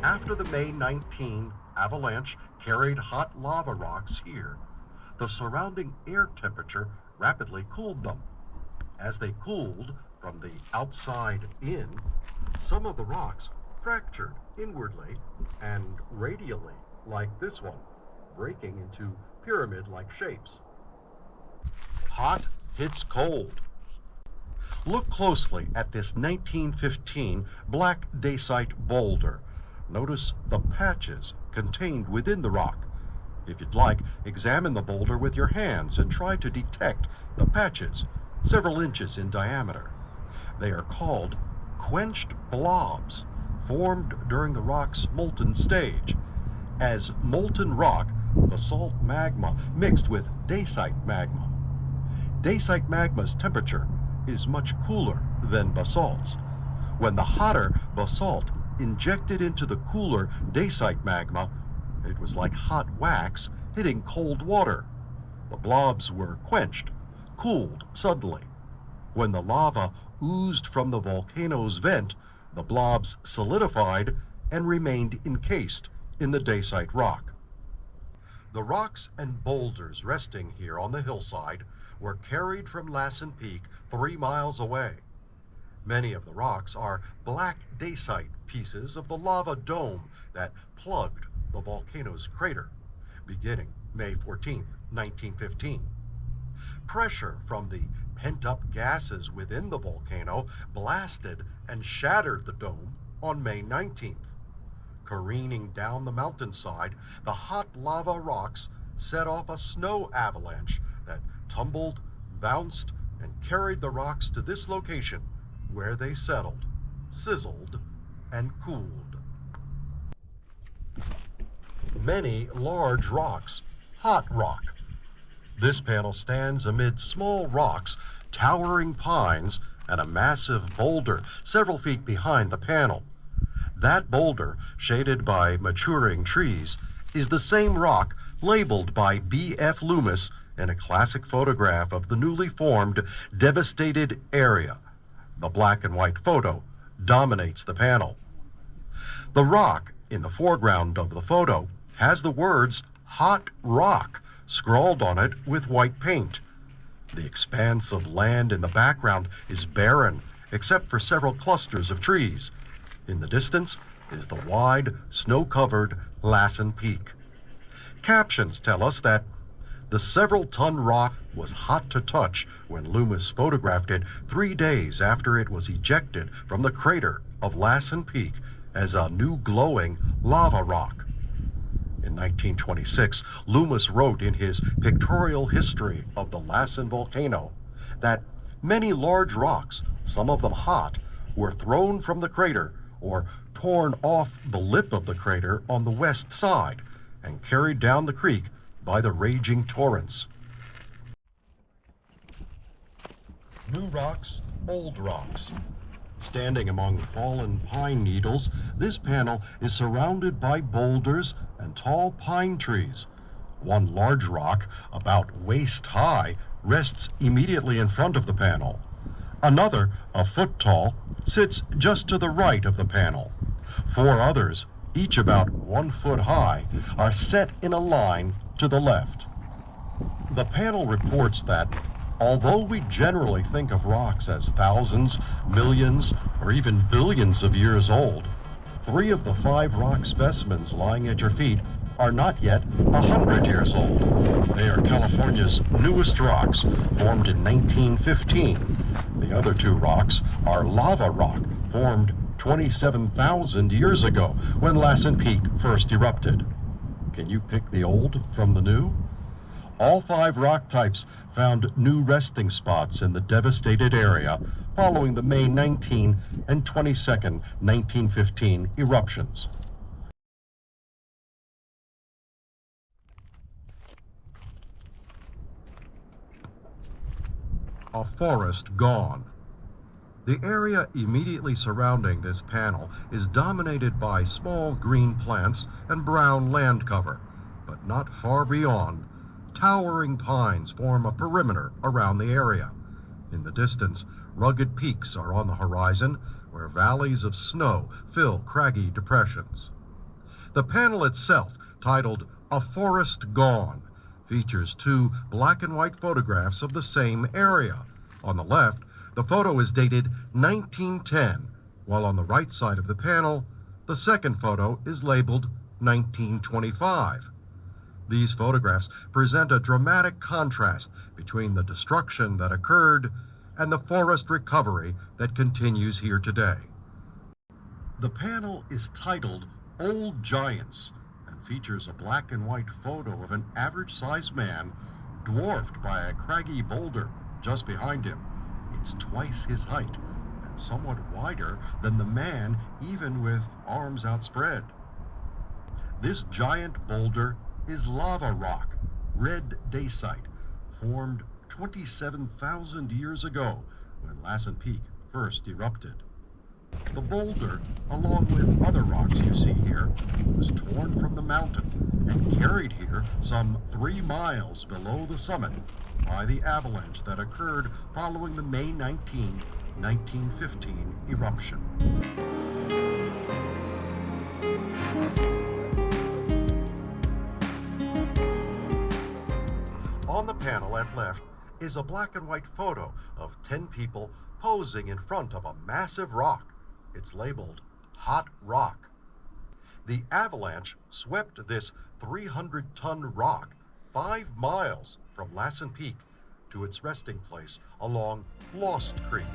After the May 19 avalanche carried hot lava rocks here, the surrounding air temperature rapidly cooled them. As they cooled from the outside in, some of the rocks fractured inwardly and radially, like this one, breaking into pyramid-like shapes. Hot hits cold. Look closely at this 1915 black dacite boulder. Notice the patches contained within the rock. If you'd like, examine the boulder with your hands and try to detect the patches, several inches in diameter. They are called quenched blobs, formed during the rock's molten stage. As molten rock, basalt magma mixed with dacite magma. Dacite magma's temperature is much cooler than basalt's. When the hotter basalt injected into the cooler dacite magma, it was like hot wax hitting cold water. The blobs were quenched, cooled suddenly. When the lava oozed from the volcano's vent, the blobs solidified and remained encased in the dacite rock. The rocks and boulders resting here on the hillside were carried from Lassen Peak 3 miles away. Many of the rocks are black dacite pieces of the lava dome that plugged the volcano's crater, beginning May 14, 1915. Pressure from the pent-up gases within the volcano blasted and shattered the dome on May 19th. Careening down the mountainside, the hot lava rocks set off a snow avalanche that tumbled, bounced, and carried the rocks to this location where they settled, sizzled, and cooled. Many large rocks, hot rock. This panel stands amid small rocks, towering pines, and a massive boulder several feet behind the panel. That boulder, shaded by maturing trees, is the same rock labeled by B.F. Loomis in a classic photograph of the newly formed devastated area. The black and white photo dominates the panel. The rock in the foreground of the photo has the words "Hot Rock" scrawled on it with white paint. The expanse of land in the background is barren, except for several clusters of trees. In the distance is the wide, snow-covered Lassen Peak. Captions tell us that the several-ton rock was hot to touch when Loomis photographed it 3 days after it was ejected from the crater of Lassen Peak as a new glowing lava rock. In 1926, Loomis wrote in his pictorial history of the Lassen volcano that many large rocks, some of them hot, were thrown from the crater or torn off the lip of the crater on the west side and carried down the creek by the raging torrents. New rocks, old rocks. Standing among fallen pine needles, this panel is surrounded by boulders and tall pine trees. One large rock, about waist high, rests immediately in front of the panel. Another, a foot tall, sits just to the right of the panel. 4 others, each about 1 foot high, are set in a line to the left. The panel reports that although we generally think of rocks as thousands, millions, or even billions of years old, 3 of the 5 rock specimens lying at your feet are not yet 100 years old. They are California's newest rocks, formed in 1915. The other 2 rocks are lava rock, formed 27,000 years ago when Lassen Peak first erupted. Can you pick the old from the new? All 5 rock types found new resting spots in the devastated area following the May 19 and 22, 1915 eruptions. A forest gone. The area immediately surrounding this panel is dominated by small green plants and brown land cover, but not far beyond, towering pines form a perimeter around the area. In the distance, rugged peaks are on the horizon, where valleys of snow fill craggy depressions. The panel itself, titled "A Forest Gone," features two black and white photographs of the same area. On the left, the photo is dated 1910, while on the right side of the panel, the second photo is labeled 1925. These photographs present a dramatic contrast between the destruction that occurred and the forest recovery that continues here today. The panel is titled "Old Giants" and features a black and white photo of an average-sized man dwarfed by a craggy boulder just behind him. It's twice his height and somewhat wider than the man, even with arms outspread. This giant boulder is lava rock, red dacite, formed 27,000 years ago when Lassen Peak first erupted. The boulder, along with other rocks you see here, was torn from the mountain and carried here some 3 miles below the summit by the avalanche that occurred following the May 19, 1915 eruption. On the panel at left is a black and white photo of 10 people posing in front of a massive rock. It's labeled "Hot Rock." The avalanche swept this 300-ton rock 5 miles from Lassen Peak to its resting place along Lost Creek.